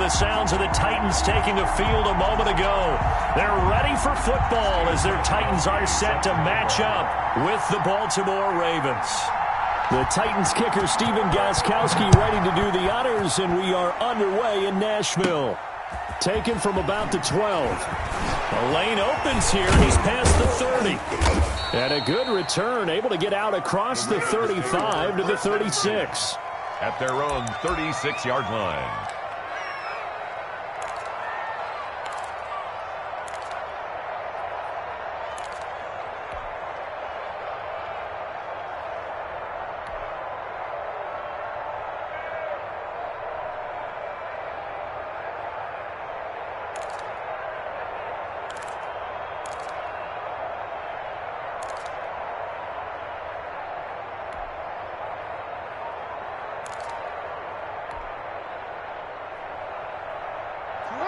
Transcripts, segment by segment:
the sounds of the Titans taking the field a moment ago. They're ready for football as their Titans are set to match up with the Baltimore Ravens. The Titans kicker Stephen Gostkowski ready to do the honors, and we are underway in Nashville. Taken from about the 12. The lane opens here. He's past the 30. And a good return, able to get out across the 35 to the 36. At their own 36-yard line.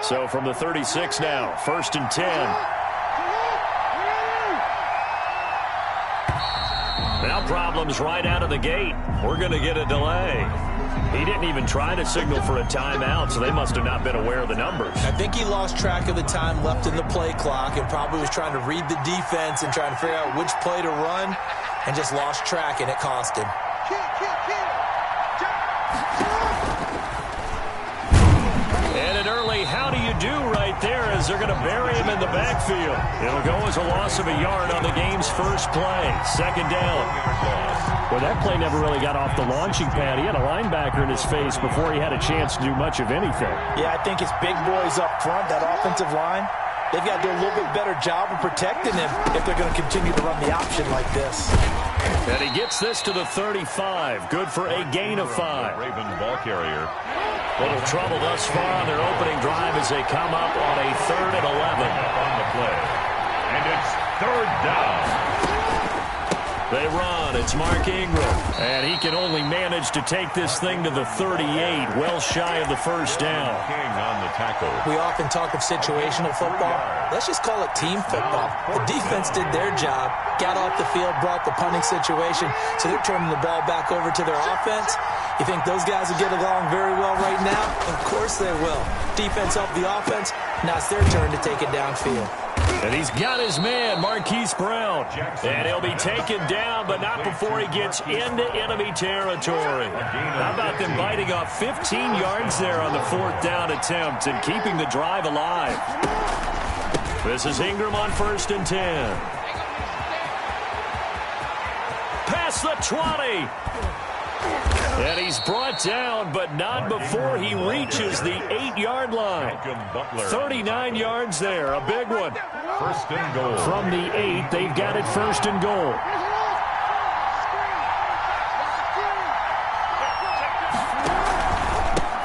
So from the 36 now, 1st and 10. Now problems right out of the gate. We're going to get a delay. He didn't even try to signal for a timeout, so they must have not been aware of the numbers. I think he lost track of the time left in the play clock and probably was trying to read the defense and trying to figure out which play to run and just lost track, and it cost him. And an early how do you do right there as they're going to bury him in the backfield. It'll go as a loss of a yard on the game's first play. 2nd down. Well, that play never really got off the launching pad. He had a linebacker in his face before he had a chance to do much of anything. Yeah, I think it's big boys up front, that offensive line. They've got to do a little bit better job of protecting him if they're going to continue to run the option like this. And he gets this to the 35. Good for a gain of 5. Raven ball carrier. Little trouble thus far on their opening drive as they come up on a 3rd and 11. On the play. And it's 3rd down. They run. It's Mark Ingram. And he can only manage to take this thing to the 38, well shy of the 1st down. King on the tackle. We often talk of situational football. Let's just call it team football. The defense did their job, got off the field, brought the punting situation, so they're turning the ball back over to their offense. You think those guys will get along very well right now? Of course they will. Defense helped the offense. Now it's their turn to take it downfield. And he's got his man, Marquise Brown. And he'll be taken down, but not before he gets into enemy territory. How about them biting off 15 yards there on the 4th down attempt and keeping the drive alive? This is Ingram on 1st and 10. Past the 20. And he's brought down, but not before he reaches the 8-yard line. 39 yards there, a big one. 1st and goal. From the 8, they've got it 1st and goal.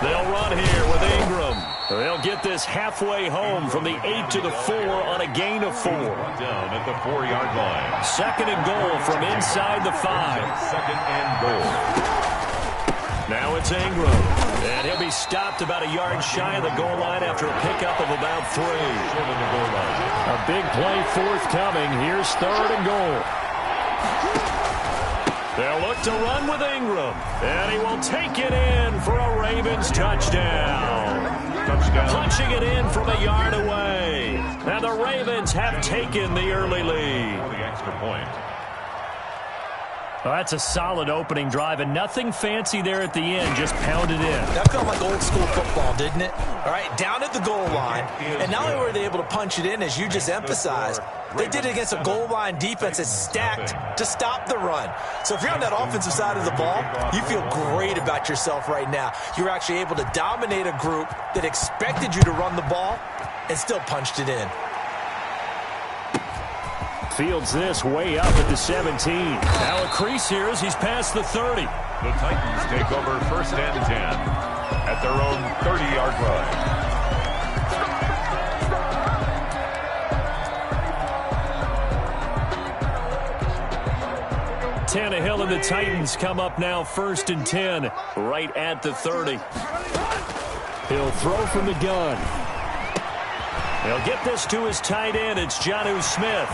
They'll run here with Ingram. They'll get this halfway home from the 8 to the 4 on a gain of 4. Down at the 4-yard line. 2nd and goal from inside the 5. 2nd and goal. Now it's Ingram. And he'll be stopped about a yard shy of the goal line after a pickup of about 3. A big play forthcoming. Here's 3rd and goal. They'll look to run with Ingram. And he will take it in for a Ravens touchdown. Punching it in from a yard away. And the Ravens have taken the early lead. For the extra point. Well, that's a solid opening drive, and nothing fancy there at the end, just pounded in. That felt like old school football, didn't it? All right, down at the goal line, and not only were they able to punch it in, as you just emphasized, they did it against a goal line defense that's stacked to stop the run. So if you're on that offensive side of the ball, you feel great about yourself right now. You're actually able to dominate a group that expected you to run the ball and still punched it in. Fields this way up at the 17. Now a crease here as he's past the 30. The Titans take over 1st and 10 at their own 30-yard line. Tannehill and the Titans come up now 1st and 10 right at the 30. He'll throw from the gun. He'll get this to his tight end. It's Jonnu Smith.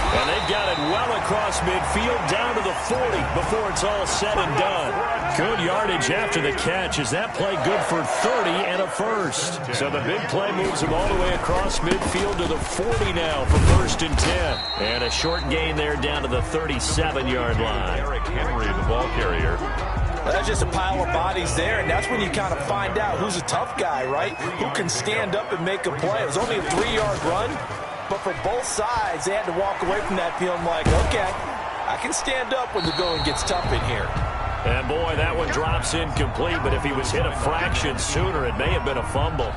And they've got it well across midfield down to the 40 before it's all said and done. Good yardage after the catch. Is that play good for 30 and a first? So the big play moves him all the way across midfield to the 40 now for 1st and 10. And a short gain there down to the 37-yard line. Eric Henry, the ball carrier. That's just a pile of bodies there, and that's when you kind of find out who's a tough guy, right? Who can stand up and make a play. It was only a 3-yard run, but for both sides, they had to walk away from that feeling like, okay, I can stand up when the going gets tough in here. And, boy, that one drops incomplete, but if he was hit a fraction sooner, it may have been a fumble.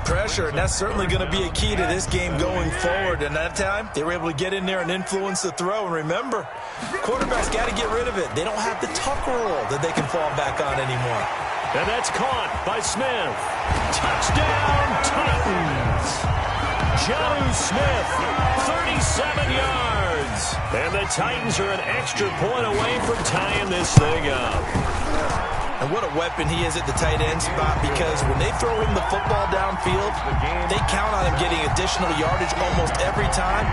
Pressure, and that's certainly going to be a key to this game going forward. And that time, they were able to get in there and influence the throw. And remember, quarterbacks got to get rid of it. They don't have the tuck rule that they can fall back on anymore. And that's caught by Smith. Touchdown, Titans! Jonnu Smith, 37 yards. And the Titans are an extra point away from tying this thing up. And what a weapon he is at the tight end spot, because when they throw him the football downfield, they count on him getting additional yardage almost every time.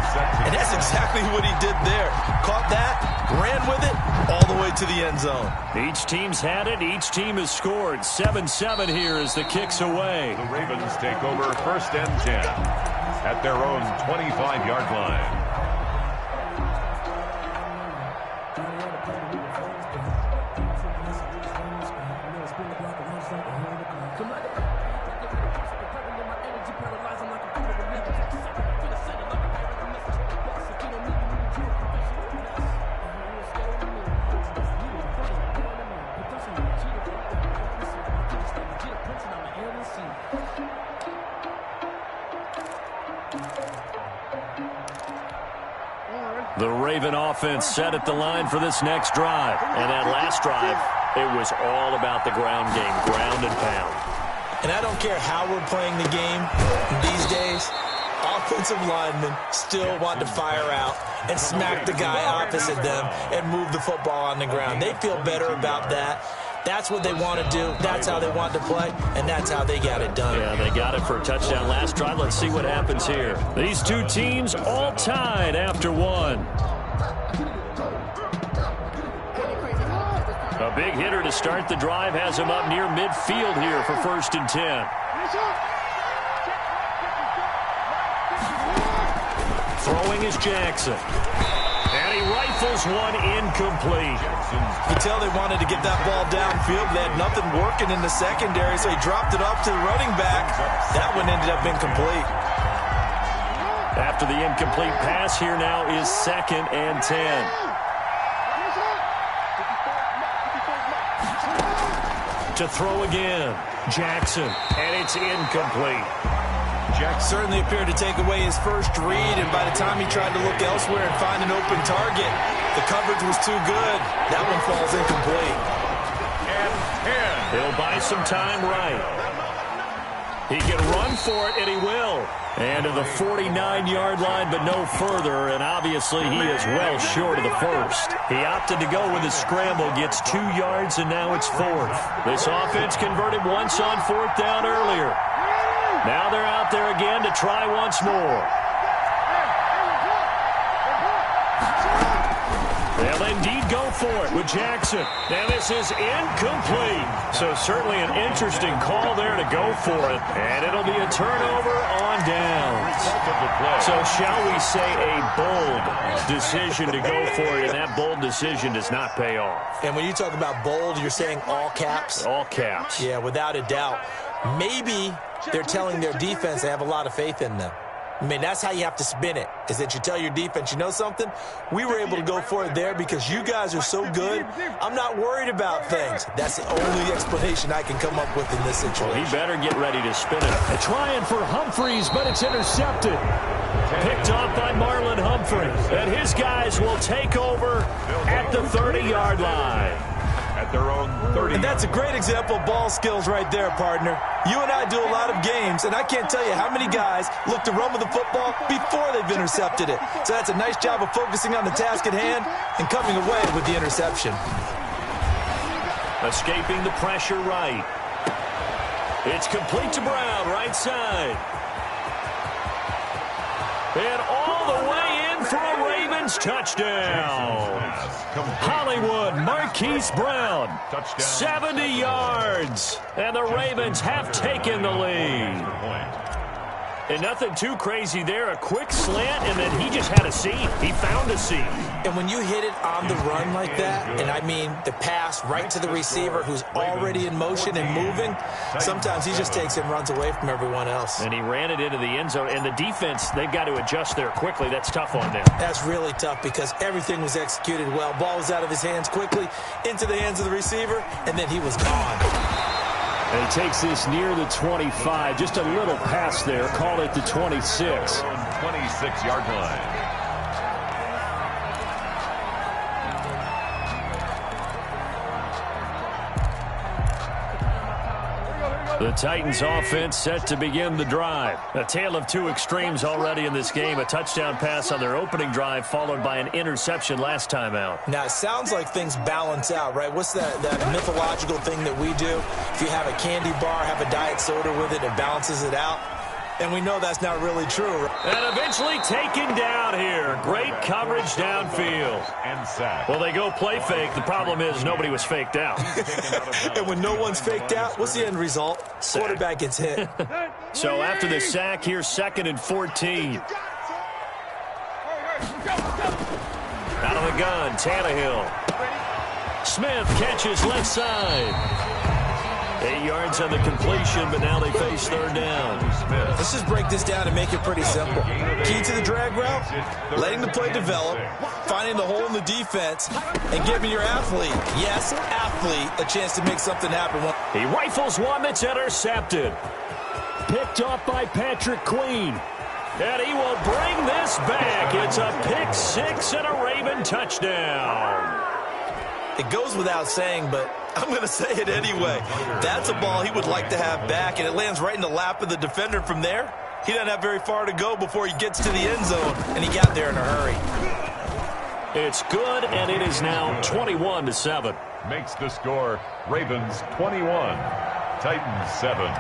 And that's exactly what he did there. Caught that, ran with it, all the way to the end zone. Each team's had it. Each team has scored. 7-7 here as the kick's away. The Ravens take over 1st and 10 at their own 25-yard line. The Raven offense set at the line for this next drive. And that last drive, it was all about the ground game, ground and pound. And I don't care how we're playing the game these days, offensive linemen still want to fire out and smack the guy opposite them and move the football on the ground. They feel better about that. That's what they want to do. That's how they want to play, and that's how they got it done. Yeah, they got it for a touchdown last drive. Let's see what happens here. These two teams all tied after one. A big hitter to start the drive has him up near midfield here for 1st and 10. Throwing is Jackson. And he rifles one incomplete. You can tell they wanted to get that ball downfield. They had nothing working in the secondary, so he dropped it off to the running back. That one ended up incomplete. After the incomplete pass, here now is 2nd and 10. To throw again, Jackson, and it's incomplete. Jack certainly appeared to take away his first read, and by the time he tried to look elsewhere and find an open target, the coverage was too good. That one falls incomplete. And he'll buy some time right. He can run for it, and he will. And to the 49-yard line, but no further, and obviously he is well short of the first. He opted to go with his scramble, gets 2 yards, and now it's 4th. This offense converted once on 4th down earlier. Now they're out there again to try once more. They'll indeed go for it with Jackson. Now this is incomplete. So certainly an interesting call there to go for it. And it'll be a turnover on downs. So shall we say a bold decision to go for it, and that bold decision does not pay off. And when you talk about bold, you're saying all caps? All caps. Yeah, without a doubt. Maybe they're telling their defense they have a lot of faith in them. I mean, that's how you have to spin it, is that you tell your defense, you know something? We were able to go for it there because you guys are so good. I'm not worried about things. That's the only explanation I can come up with in this situation. Well, he better get ready to spin it. They're trying for Humphreys, but it's intercepted. Picked off by Marlon Humphrey. And his guys will take over at the 30-yard line. At their own 30. And that's a great example of ball skills right there, partner. You and I do a lot of games, and I can't tell you how many guys look to run with the football before they've intercepted it. So that's a nice job of focusing on the task at hand and coming away with the interception. Escaping the pressure right. It's complete to Brown, right side. And all the way in for a Ravens touchdown. Hollywood Marquise Brown, 70 yards. And the Ravens have taken the lead. And nothing too crazy there. A quick slant, and then he just had a seam. He found a seam. And when you hit it on the run like that, and I mean the pass right to the receiver who's already in motion and moving, sometimes he just takes it and runs away from everyone else. And he ran it into the end zone. And the defense, they've got to adjust there quickly. That's tough on them. That's really tough because everything was executed well. Ball was out of his hands quickly, into the hands of the receiver, and then he was gone. And he takes this near the 25. Just a little pass there. Call it the 26. 26-yard line. The Titans offense set to begin the drive. A tale of two extremes already in this game. A touchdown pass on their opening drive followed by an interception last time out. Now, it sounds like things balance out, right? What's that mythological thing that we do? If you have a candy bar, have a diet soda with it, it balances it out. And we know that's not really true. And eventually taken down here. Great coverage downfield. And sack. Well, they go play fake. The problem is nobody was faked out. And when no one's faked out, what's the end result? Sack. Quarterback gets hit. So after the sack, here's 2nd and 14. Out of the gun, Tannehill. Smith catches left side. 8 yards on the completion, but now they face 3rd down. Let's just break this down and make it pretty simple. Key to the drag route, letting the play develop, finding the hole in the defense, and giving your athlete, yes, athlete, a chance to make something happen. He rifles one that's intercepted. Picked off by Patrick Queen. And he will bring this back. It's a pick 6 and a Raven touchdown. It goes without saying, but I'm going to say it anyway. That's a ball he would like to have back, and it lands right in the lap of the defender from there. He doesn't have very far to go before he gets to the end zone, and he got there in a hurry. It's good, and it is now 21-7. Makes the score Ravens 21, Titans 7.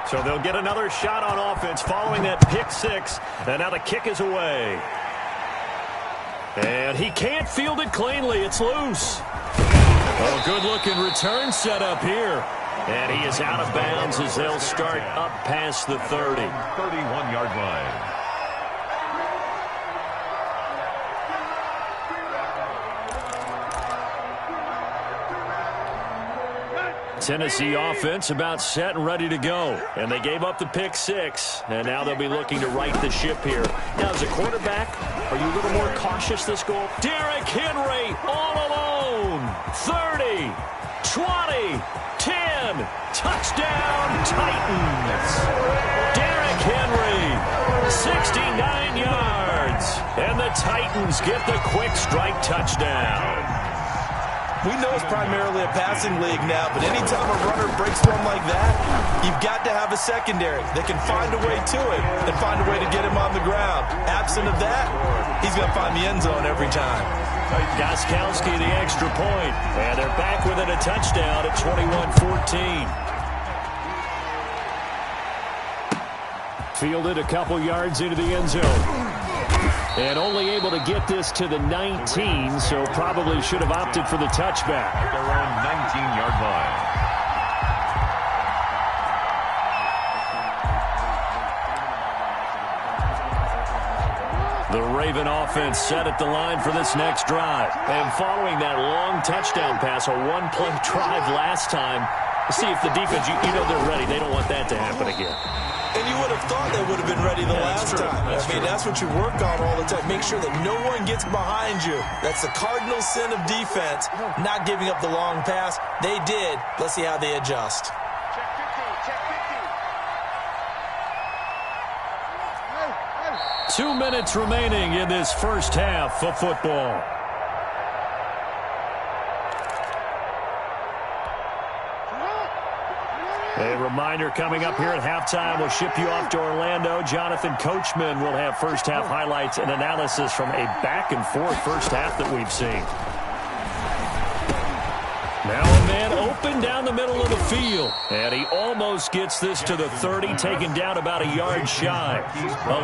So they'll get another shot on offense following that pick 6, and now the kick is away. And he can't field it cleanly. It's loose. Oh, good-looking return set up here. And he is out of bounds as they'll start up past the 30. 31-yard line. Tennessee offense about set and ready to go. And they gave up the pick 6. And now they'll be looking to right the ship here. Now, as a quarterback, are you a little more cautious this goal? Derrick Henry all alone. 30, 20, 10. Touchdown, Titans. Derrick Henry, 69 yards. And the Titans get the quick strike touchdown. We know it's primarily a passing league now, but anytime a runner breaks one like that, you've got to have a secondary that can find a way to it and find a way to get him on the ground. Absent of that, he's going to find the end zone every time. Gostkowski the extra point, and they're back within a touchdown at 21-14. Fielded a couple yards into the end zone. And only able to get this to the 19, so probably should have opted for the touchback. At their own 19-yard line. The Raven offense set at the line for this next drive. And following that long touchdown pass, a one-play drive last time, see if the defense, you know they're ready. They don't want that to happen again. And you would have thought they would have been ready the last time. That's what you work on all the time. Make sure that no one gets behind you. That's the cardinal sin of defense, not giving up the long pass. They did. Let's see how they adjust. Check 50. 2 minutes remaining in this first half of football. A reminder coming up here at halftime, we'll ship you off to Orlando. Jonathan Coachman will have first half highlights and analysis from a back-and-forth first half that we've seen. Now a man open down the middle of the field. And he almost gets this to the 30, taken down about a yard shy.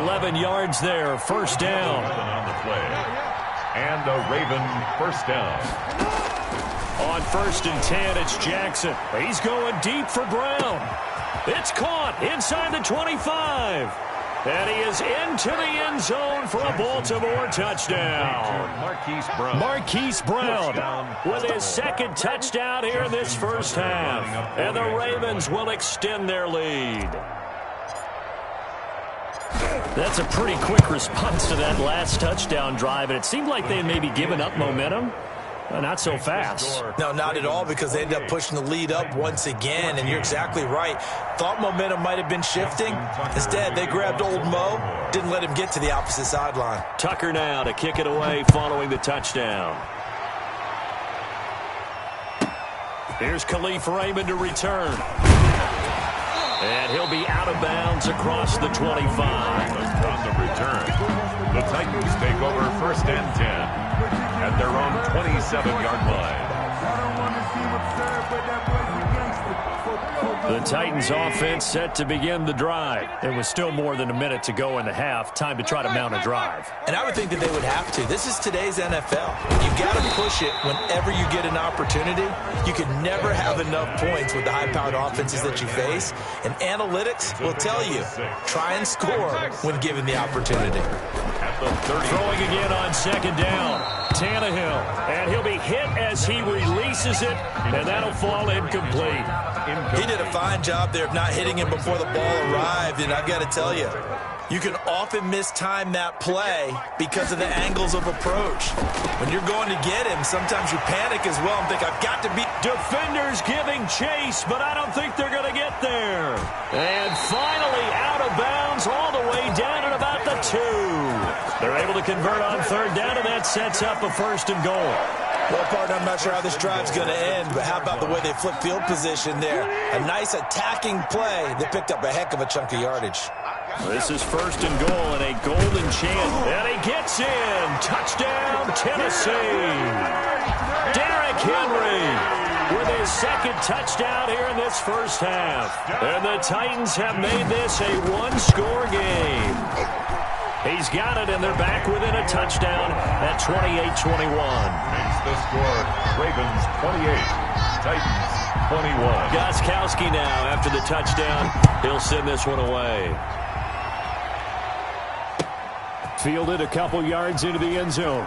11 yards there, first down. On the play. And a Raven first down. On 1st and 10, it's Jackson. He's going deep for Brown. It's caught inside the 25. And he is into the end zone for a Baltimore touchdown. Marquise Brown with his second touchdown here in this first half. And the Ravens will extend their lead. That's a pretty quick response to that last touchdown drive. And it seemed like they had maybe given up momentum. Well, not so fast. No, not at all, because they ended up pushing the lead up once again, and you're exactly right. Thought momentum might have been shifting. Instead, they grabbed old Mo, didn't let him get to the opposite sideline. Tucker now to kick it away following the touchdown. Here's Khalif Raymond to return. And he'll be out of bounds across the 25. On the return, the Titans take over 1st and 10. At their own 27-yard line. The Titans offense set to begin the drive. There was still more than a minute to go in the half. Time to try to mount a drive. And I would think that they would have to. This is today's NFL. You've got to push it whenever you get an opportunity. You can never have enough points with the high-powered offenses that you face. And analytics will tell you, try and score when given the opportunity. Throwing again on 2nd down. Tannehill, and he'll be hit as he releases it, and that'll fall incomplete. He did a fine job there of not hitting him before the ball arrived, and I've got to tell you, you can often mistime that play because of the angles of approach. When you're going to get him, sometimes you panic as well and think, I've got to be... Defenders giving chase, but I don't think they're going to get there. And finally out of bounds all the way down at about the 2. They're able to convert on 3rd down, and that sets up a 1st and goal. Well, partner, I'm not sure how this drive's going to end, but how about the way they flip field position there? A nice attacking play that picked up a heck of a chunk of yardage. This is 1st and goal and a golden chance. And he gets in. Touchdown, Tennessee. Derrick Henry with his second touchdown here in this first half. And the Titans have made this a one-score game. He's got it, and they're back within a touchdown at 28-21. Makes the score Ravens 28, Titans 21. Gostkowski now after the touchdown. He'll send this one away. Fielded a couple yards into the end zone.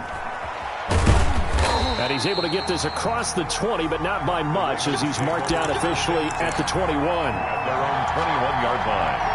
And he's able to get this across the 20, but not by much, as he's marked out officially at the 21. At their own 21-yard line.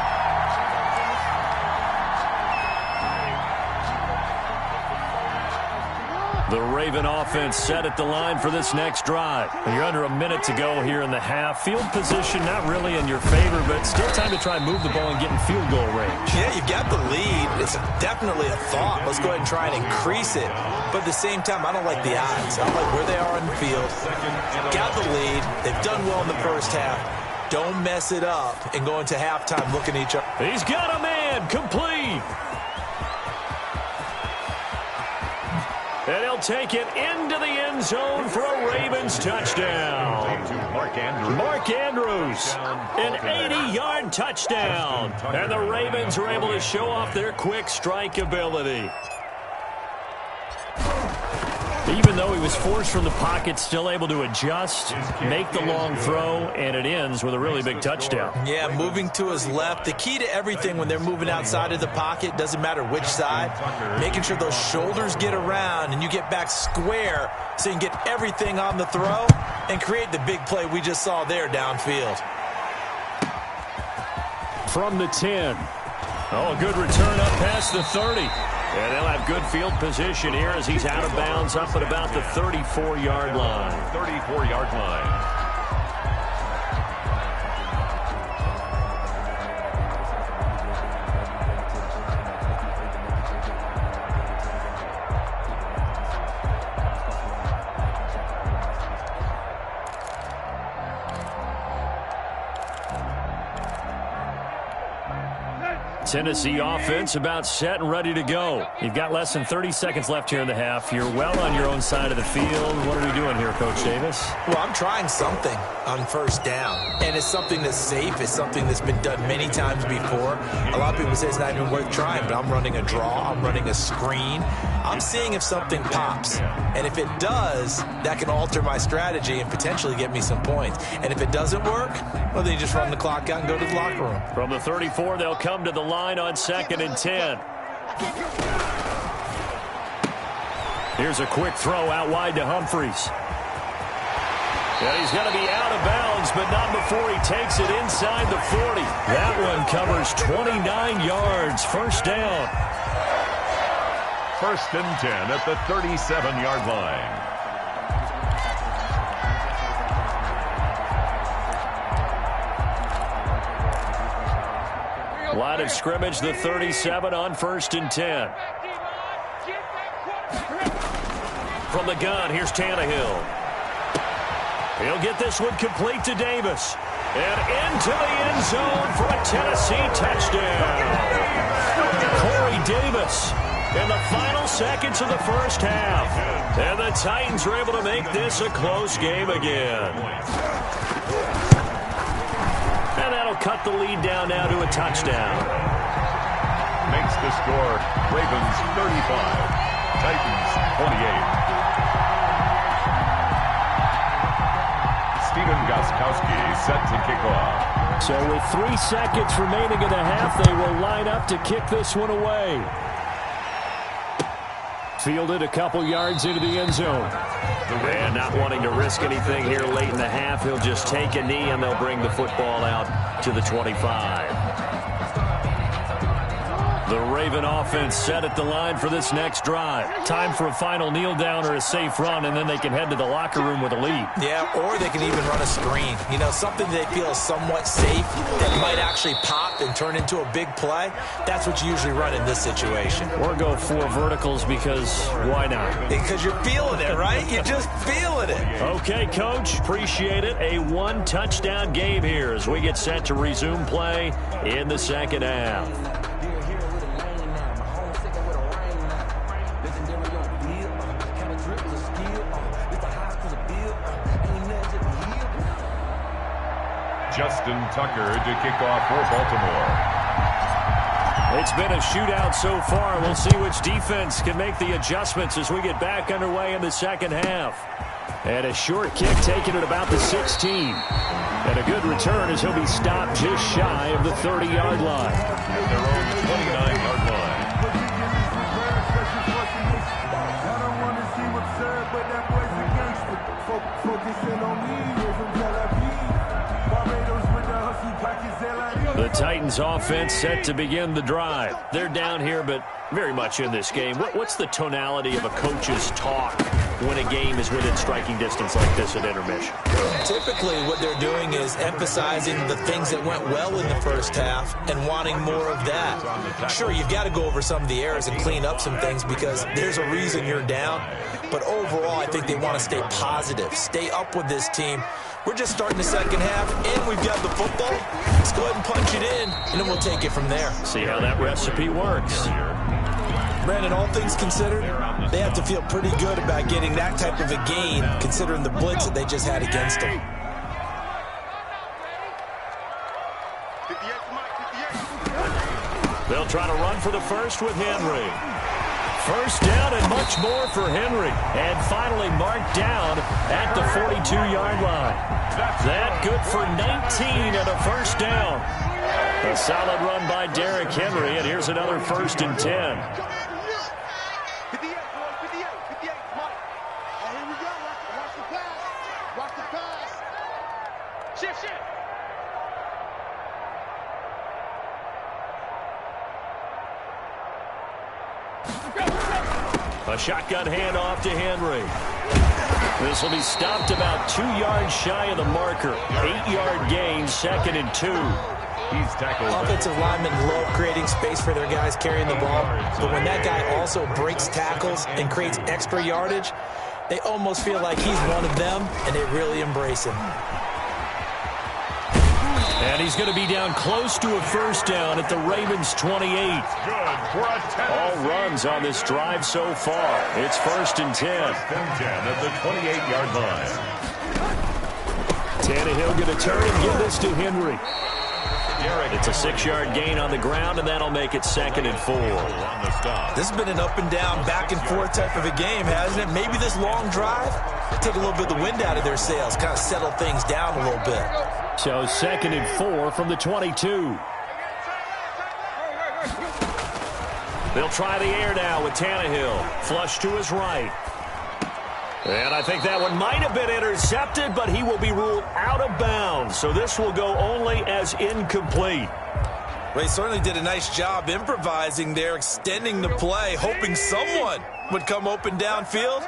The Raven offense set at the line for this next drive. And you're under a minute to go here in the half. Field position not really in your favor, but still time to try and move the ball and get in field goal range. Yeah, you've got the lead. It's definitely a thought. Let's go ahead and try and increase it. But at the same time, I don't like the odds. I don't like where they are on the field. Got the lead. They've done well in the first half. Don't mess it up and go into halftime looking at each other. He's got a man complete. And he'll take it into the end zone for a Ravens touchdown. Mark Andrews, an 80-yard touchdown. And the Ravens are able to show off their quick strike ability. Even though he was forced from the pocket, still able to adjust, make the long throw, and it ends with a really big touchdown. Yeah, moving to his left. The key to everything when they're moving outside of the pocket, doesn't matter which side, making sure those shoulders get around and you get back square so you can get everything on the throw and create the big play we just saw there downfield. From the 10. Oh, a good return up past the 30. And they'll have good field position here as he's out of bounds up at about the 34-yard line. 34-yard line. Tennessee offense about set and ready to go. You've got less than 30 seconds left here in the half. You're well on your own side of the field. What are we doing here, Coach Davis? Well, I'm trying something on first down, and it's something that's safe. It's something that's been done many times before. A lot of people say it's not even worth trying, but I'm running a draw. I'm running a screen. I'm seeing if something pops, and if it does, that can alter my strategy and potentially get me some points. And if it doesn't work, well, then you just run the clock out and go to the locker room. From the 34, they'll come to the line on 2nd and 10. Here's a quick throw out wide to Humphries. And he's going to be out of bounds, but not before he takes it inside the 40. That one covers 29 yards. First down. 1st and 10 at the 37-yard line. Line of scrimmage, the 37 on 1st and 10. From the gun, here's Tannehill. He'll get this one complete to Davis. And into the end zone for a Tennessee touchdown. Corey Davis in the final seconds of the first half. And the Titans are able to make this a close game again. And that'll cut the lead down now to a touchdown. Makes the score Ravens 35, Titans 28. Stephen Gostkowski set to kick off. So with 3 seconds remaining in the half, they will line up to kick this one away. Fielded a couple yards into the end zone. And not wanting to risk anything here late in the half, he'll just take a knee and they'll bring the football out to the 25. The Raven offense set at the line for this next drive. Time for a final kneel down or a safe run, and then they can head to the locker room with a lead. Yeah, or they can even run a screen. You know, something they feel is somewhat safe that might actually pop and turn into a big play. That's what you usually run in this situation. Or go 4 verticals because why not? Because you're feeling it, right? You're just feeling it. Okay, Coach, appreciate it. A 1-touchdown game here as we get set to resume play in the second half. Justin Tucker to kick off for Baltimore. It's been a shootout so far. We'll see which defense can make the adjustments as we get back underway in the second half. And a short kick taken at about the 16. And a good return as he'll be stopped just shy of the 30-yard line. At their own 29-yard line. The Titans offense set to begin the drive. They're down here, but very much in this game. What's the tonality of a coach's talk when a game is within striking distance like this at intermission? Typically, what they're doing is emphasizing the things that went well in the first half and wanting more of that. Sure, you've got to go over some of the errors and clean up some things because there's a reason you're down. But overall, I think they want to stay positive, stay up with this team. We're just starting the second half, and we've got the football. Let's go ahead and punch it in, and then we'll take it from there. See how that recipe works. Brandon, all things considered, they have to feel pretty good about getting that type of a gain, considering the blitz that they just had against them. They'll try to run for the first with Henry. First down and much more for Henry. And finally marked down at the 42-yard line. That good for 19 and a first down. A solid run by Derrick Henry, and here's another 1st and 10. A shotgun handoff to Henry. This will be stopped about 2 yards shy of the marker. 8-yard gain, 2nd and 2. He's tackled. Offensive linemen love creating space for their guys carrying the ball. But when that guy also breaks tackles and creates extra yardage, they almost feel like he's one of them, and they really embrace him. And he's going to be down close to a first down at the Ravens' 28. Good for a 10. All runs on this drive so far. It's 1st and 10. 1st and 10 at the 28-yard line. Tannehill going to turn and give this to Henry. It's a 6-yard gain on the ground, and that'll make it 2nd and 4. This has been an up and down, back and forth type of a game, hasn't it? Maybe this long drive take a little bit of the wind out of their sails, kind of settle things down a little bit. So 2nd and 4 from the 22. They'll try the air now with Tannehill. Flush to his right. And I think that one might have been intercepted, but he will be ruled out of bounds. So this will go only as incomplete. They certainly did a nice job improvising there, extending the play, hoping someone would come open downfield,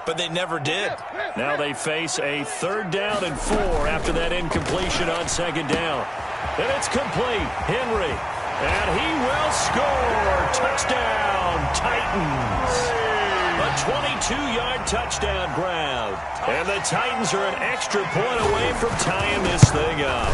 but they never did. Now they face a 3rd down and 4 after that incompletion on 2nd down. And it's complete. Henry. And he will score. Touchdown, Titans. A 22-yard touchdown grab. And the Titans are an extra point away from tying this thing up.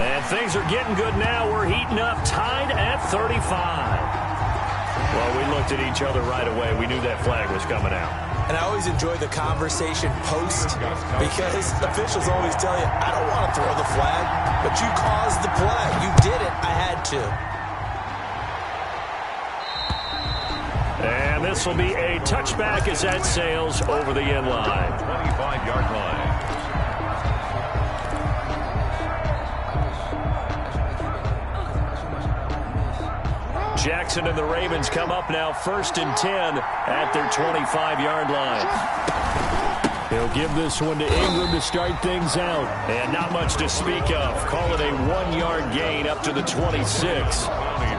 And things are getting good now. We're heating up, tied at 35. Well, we looked at each other right away. We knew that flag was coming out. And I always enjoy the conversation post because officials always tell you, I don't want to throw the flag, but you caused the play. You did it. I had to. And this will be a touchback as that sails over the end line. 25-yard line. Jackson and the Ravens come up now 1st and 10 at their 25-yard line. He'll give this one to Ingram to start things out. And not much to speak of. Call it a 1-yard gain up to the 26. He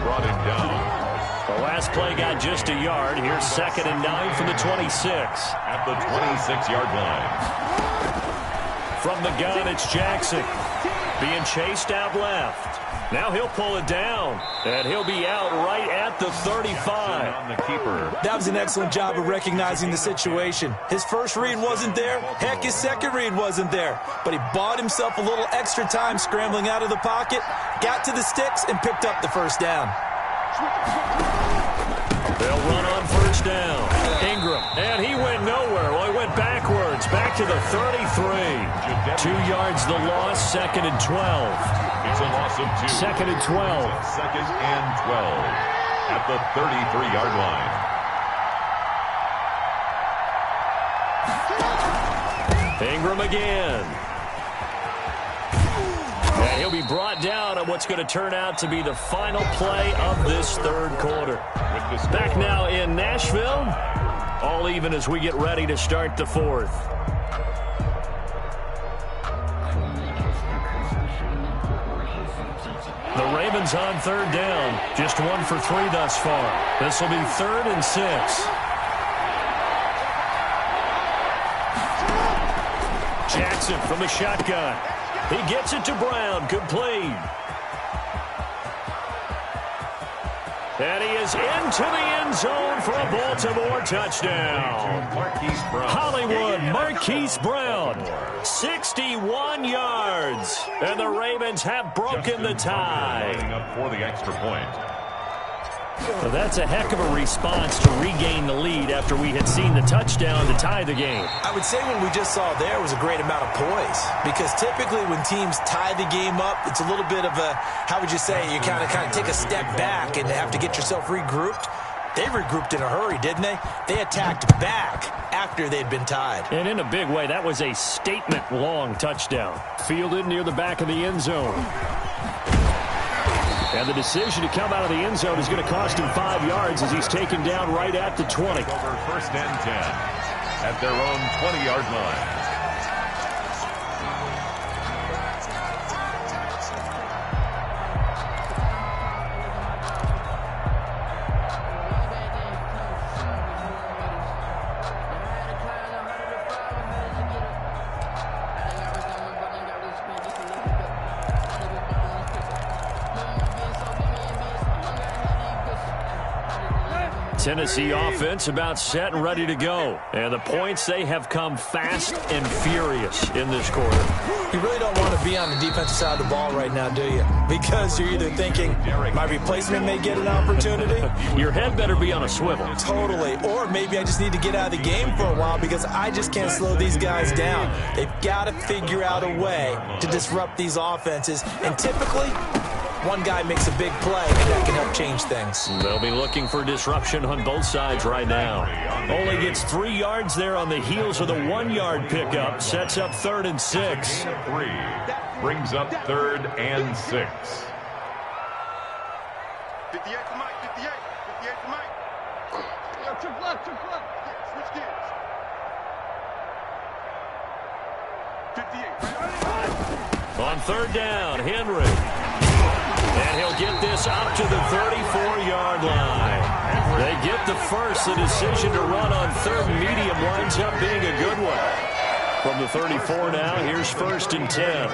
brought him down. The last play got just a yard. Here's 2nd and 9 from the 26. At the 26-yard line. From the gun, it's Jackson. Being chased out left. Now he'll pull it down. And he'll be out right at the 35. On the keeper. That was an excellent job of recognizing the situation. His first read wasn't there. Heck, his second read wasn't there. But he bought himself a little extra time scrambling out of the pocket, got to the sticks, and picked up the first down. They'll run on 1st down. Ingram, and he went nowhere. Well, he went backwards, back to the 33. 2 yards the loss, 2nd and 12. It's a loss of 2. 2nd and 12. 2nd and 12 at the 33-yard line. Ingram again. And he'll be brought down on what's going to turn out to be the final play of this 3rd quarter. Back now in Nashville. All even as we get ready to start the 4th. The Ravens on 3rd down. Just 1 for 3 thus far. This will be 3rd and 6. Jackson from the shotgun. He gets it to Brown. Complete. And he is into the end zone for a Baltimore touchdown. Hollywood Marquise Brown. 61 yards. And the Ravens have broken the tie. Up for the extra point. Well, that's a heck of a response to regain the lead after we had seen the touchdown to tie the game. I would say what we just saw there was a great amount of poise, because typically when teams tie the game up, it's a little bit of a, how would you say, you kind of take a step back and have to get yourself regrouped. They regrouped in a hurry, didn't they? They attacked back after they'd been tied. And in a big way, that was a statement-long touchdown. Fielded near the back of the end zone. And the decision to come out of the end zone is going to cost him 5 yards as he's taken down right at the 20. Over 1st and 10 at their own 20-yard line. Tennessee offense about set and ready to go. And the points, they have come fast and furious in this quarter. You really don't want to be on the defensive side of the ball right now, do you? Because you're either thinking, my replacement may get an opportunity. Your head better be on a swivel. Totally. Or maybe I just need to get out of the game for a while because I just can't slow these guys down. They've got to figure out a way to disrupt these offenses. And typically, one guy makes a big play, and that can help change things. They'll be looking for disruption on both sides right now. Only gets 3 yards there on the heels of the 1-yard pickup. Sets up 3rd and 6. 3 brings up 3rd and 6. 58 to Mike, 58 to Mike. Yo, triple left. Yeah, switch gears. 58. On 3rd down, Henry. And he'll get this up to the 34-yard line. They get the first. The decision to run on 3rd and medium winds up being a good one. From the 34 now, here's 1st and 10. 58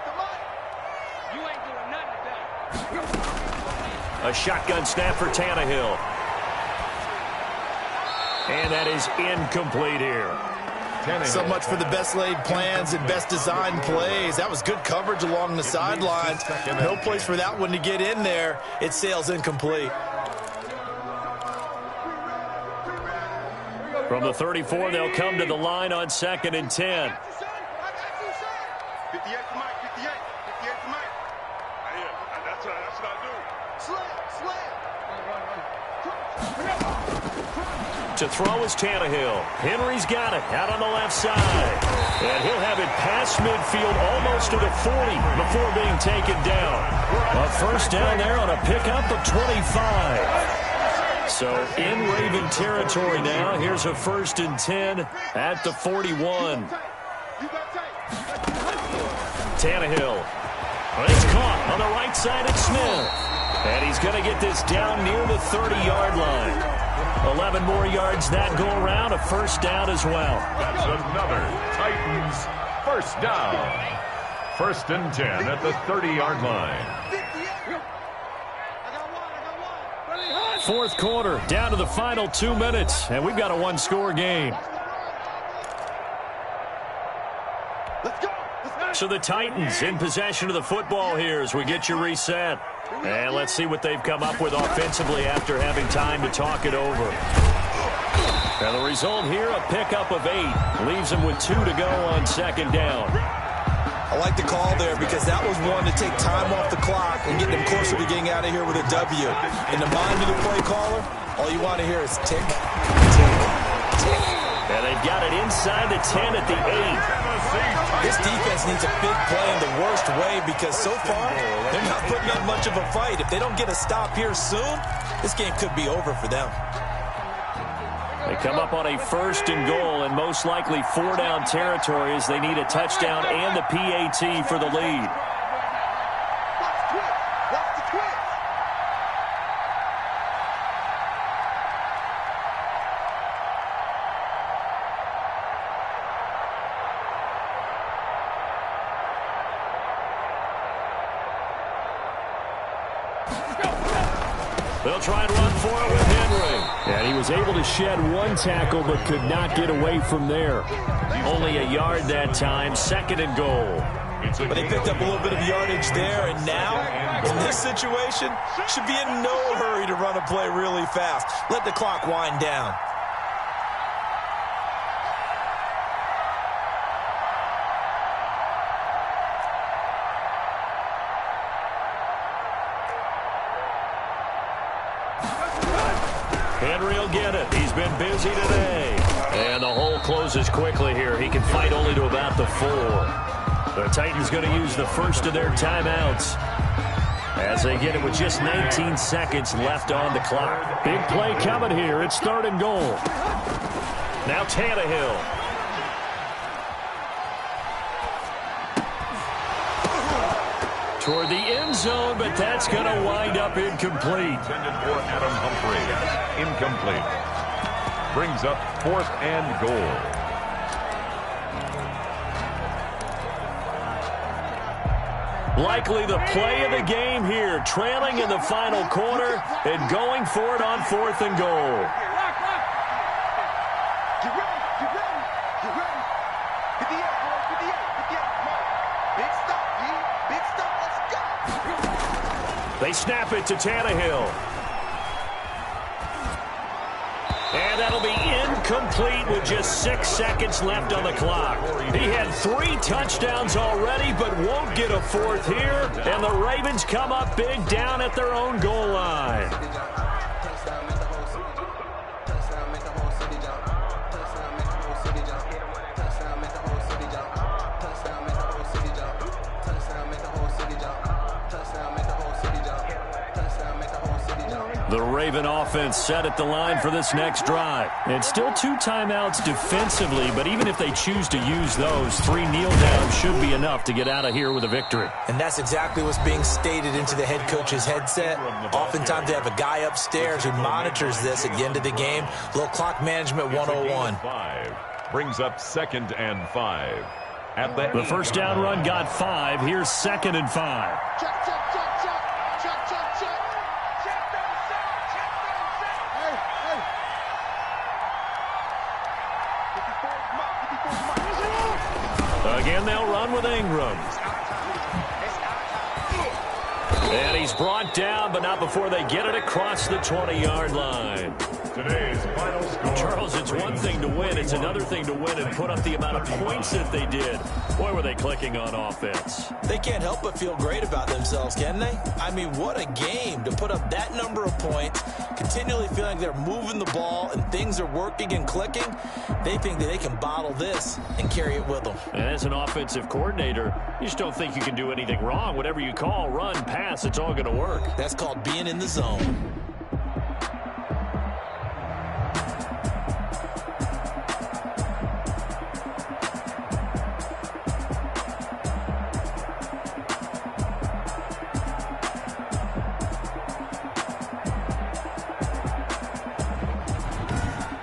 to Mike. You ain't doing nothing today. A shotgun snap for Tannehill. And that is incomplete here. So much for the best laid plans and best designed plays. That was good coverage along the sidelines. No place for that one to get in there. It sails incomplete. From the 34, they'll come to the line on 2nd and 10. 58 to Mike, 58 to Mike. That's what I do. Slam. To throw is Tannehill. Henry's got it out on the left side. And he'll have it past midfield almost to the 40 before being taken down. A 1st down there on a pickup of 25. So in Raven territory now. Here's a 1st and 10 at the 41. Tannehill. It's caught on the right side of Smith. And he's going to get this down near the 30-yard line. 11 more yards that go around, a 1st down as well. That's another Titans 1st down. 1st and 10 at the 30-yard line. 4th quarter, down to the final 2 minutes, and we've got a 1-score game. So the Titans in possession of the football here as we get you reset. And let's see what they've come up with offensively after having time to talk it over. And the result here, a pickup of 8. Leaves them with 2 to go on 2nd down. I like the call there because that was one to take time off the clock and get them closer to getting out of here with a W. In the mind of the play caller, all you want to hear is tick, tick, tick. And they've got it inside the 10 at the 8. This defense needs a big play in the worst way because so far, they're not putting up much of a fight. If they don't get a stop here soon, this game could be over for them. They come up on a 1st and goal and most likely 4-down territory as they need a touchdown and the PAT for the lead. Watch the twitch. They'll try and run for it with Henry. And he was able to shed 1 tackle but could not get away from there. Only a yard that time, 2nd and goal. But they picked up a little bit of yardage there, and now, in this situation, should be in no hurry to run a play really fast. Let the clock wind down. Henry will get it. He's been busy today. And the hole closes quickly here. He can fight only to about the 4. The Titans going to use the first of their timeouts as they get it with just 19 seconds left on the clock. Big play coming here. It's 3rd and goal. Now Tannehill. Toward the end zone, but that's going to wind up incomplete. Intended for Adam Humphrey. Incomplete. Brings up 4th and goal. Likely the play of the game here, trailing in the final quarter and going for it on 4th and goal. Get ready, get ready, get ready. 58, boys, 58, 58. Come on. Big stop, D. Big stop, let's go. They snap it to Tannehill. And that'll be incomplete with just 6 seconds left on the clock. He had 3 touchdowns already, but won't get a 4th here. And the Ravens come up big down at their own goal line. The Raven offense set at the line for this next drive. And still 2 timeouts defensively, but even if they choose to use those, 3 kneel downs should be enough to get out of here with a victory. And that's exactly what's being stated into the head coach's headset. Oftentimes they have a guy upstairs who monitors this at the end of the game. Little clock management 101. Brings up 2nd and 5. At The first down run got 5. Here's 2nd and 5. Check, check, check, check. Check, check, check. Check down set. Check down set. Hey, hey. 54, come on. 54, come on. Again, they'll run with Ingram. And he's brought down, but not before they get it across the 20-yard line. Today's final score. Charles, it's one thing to win. It's another thing to win and put up the amount of points that they did. Boy, were they clicking on offense. They can't help but feel great about themselves, can they? I mean, what a game to put up that number of points, continually feeling they're moving the ball and things are working and clicking. They think that they can bottle this and carry it with them. And as an offensive coordinator, you just don't think you can do anything wrong. Whatever you call, run, pass, it's all going to work. That's called being in the zone.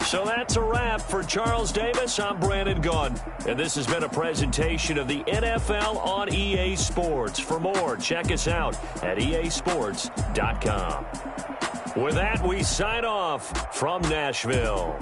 So that's a wrap for Charles Davis. I'm Brandon Gaudin, and this has been a presentation of the NFL on EA Sports. For more, check us out at easports.com. With that, we sign off from Nashville.